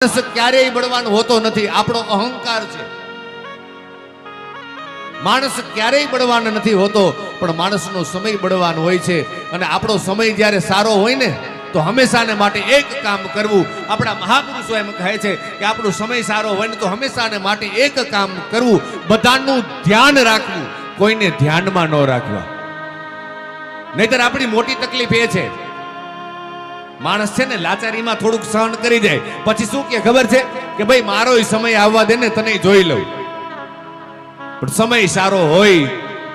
માણસ ક્યારેય બળવાન હોતો નથી, આપણો અહંકાર છે. માણસ ક્યારેય બળવાન નથી હોતો, પણ માણસનો સમય બળવાન હોય છે. અને આપણો સમય જ્યારે સારો હોય ને તો હંમેશાને માટે એક કામ કરવું. આપણા મહાપુરુષો એમ કહે છે કે આપણો સમય સારો હોય ને તો હંમેશાને માટે એક કામ કરવું, બધાનું ધ્યાન રાખવું, કોઈને ધ્યાનમાં ન રાખવા. નહીતર આપણી મોટી તકલીફ એ છે, માણસ છે ને લાચારીમાં થોડુંક સહન કરી જાય, પછી શું કે ખબર છે કે ભાઈ મારો સમય આવવા દે ને, તને જોઈ લઉં. પણ સમય સારો હોય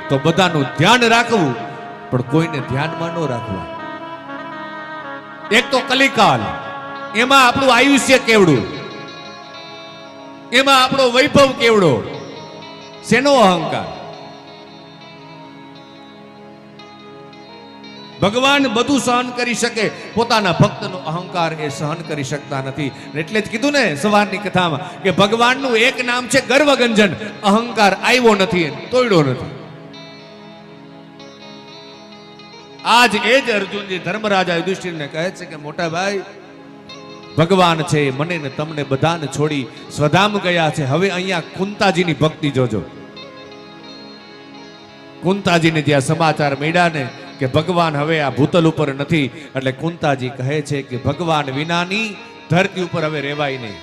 તો બધાનું ધ્યાન રાખવું, પણ કોઈને ધ્યાનમાં ન રાખવા. એક તો કલિકાલ, એમાં આપણું આયુષ્ય કેવડું, એમાં આપણો વૈભવ કેવડો, શેનો અહંકાર. ભગવાન બધું સહન કરી શકે, પોતાના ભક્તનો અહંકાર એ સહન કરી શકતા નથી. એટલે જ કીધું ને સવારની કથામાં કે ભગવાનનું એક નામ છે ગર્વગંજન. અહંકાર આવ્યો નથી, તોડ્યો નથી. આજ એ જ અર્જુનજી ધર્મરાજા યુધિષ્ઠિરને કહે છે કે મોટા ભાઈ, ભગવાન છે મને ને તમને બધાને છોડી સ્વધામ ગયા છે. હવે અહીંયા કુંતાજીની ભક્તિ જોજો. કુંતાજીને જ્યાં સમાચાર મળ્યા ને કે ભગવાન હવે આ ભૂતલ ઉપર નથી, એટલે કુંતાજી કહે છે કે ભગવાન વિનાની ધરતી ઉપર હવે રહેવાય નહીં.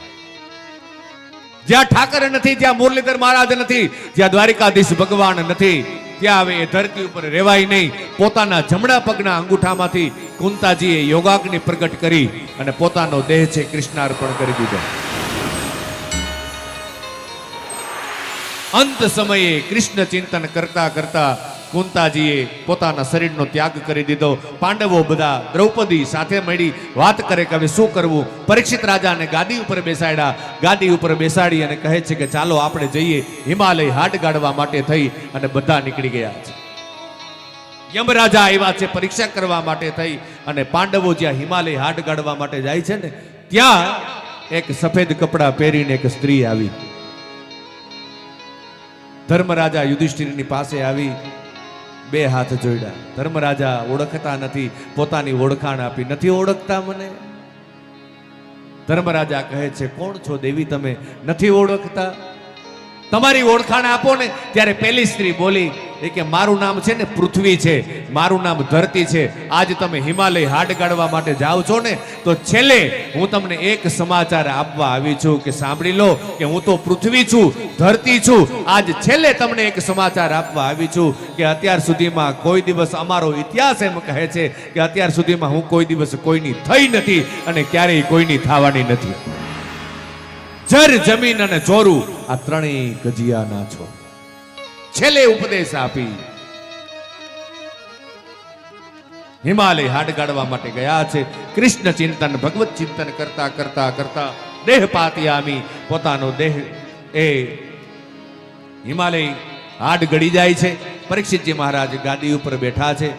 જ્યાં ઠાકર નથી, જ્યાં મુરલીધર મહારાજ નથી, જ્યાં દ્વારિકાધીશ ભગવાન નથી, ત્યાં હવે એ ધરતી ઉપર રહેવાય નહીં. પોતાના જમણા પગના અંગૂઠામાંથી કુંતાજીએ યોગાગ્નિ પ્રગટ કરી અને પોતાનો દેહ છે કૃષ્ણાર્પણ કરી દીધો. અંત સમયે કૃષ્ણ ચિંતન કરતા કરતા કુંતાજીએ પોતાના શરીરનો ત્યાગ કરી દીધો. પાંડવો બધા દ્રૌપદી સાથે મળી વાત કરે કે હવે શું કરવું. પરીક્ષિત રાજાને ગાદી ઉપર બેસાડ્યા. ગાદી ઉપર બેસાડી અને કહે છે કે ચાલો આપણે જઈએ હિમાલય હાડ ગાળવા માટે થઈ, અને બધા નીકળી ગયા છે. યમરાજા આવ્યા છે પરીક્ષા કરવા માટે થઈ, અને પાંડવો જ્યાં હિમાલય હાડ ગાળવા માટે જાય છે ને, ત્યાં એક સફેદ કપડાં પહેરીને એક સ્ત્રી આવી. ધર્મરાજા યુધિષ્ઠિરની પાસે આવી, બે હાથ જોડ્યા. ધર્મરાજા ઓળખતા નથી, પોતાની ઓળખાણ આપી. નથી ઓળખતા મને? ધર્મરાજા કહે છે કોણ છો દેવી તમે? નથી ઓળખતા? તમારી ઓળખાણ આપો ને. ત્યારે પેલી સ્ત્રી બોલી કે મારું નામ છે ને પૃથ્વી છે, મારું નામ ધરતી છે. આજ તમે હિમાલય હાડ ગાળવા માટે જાઓ છો ને, તો છેલ્લે હું તમને એક સમાચાર આપવા આવી છું કે સાંભળી લો કે હું તો પૃથ્વી છું, ધરતી છું. આજ છેલ્લે તમને એક સમાચાર આપવા આવી છું કે અત્યાર સુધીમાં કોઈ દિવસ, અમારો ઇતિહાસ એમ કહે છે કે અત્યાર સુધીમાં હું કોઈ દિવસ કોઈની થઈ નથી અને ક્યારેય કોઈની થવાની નથી. જર, જમીન અને ચોરું, આ ત્રણેય ગજિયાના છો. છેલ્લે ઉપદેશ આપી હિમાલય હાડ ગાળવા માટે ગયા છે. કૃષ્ણ ચિંતન, ભગવત ચિંતન કરતા કરતા કરતા દેહ પાતિયામી, પોતાનો દેહ એ હિમાલય હાડ ગળી જાય છે. પરીક્ષિતજી મહારાજ ગાદી ઉપર બેઠા છે.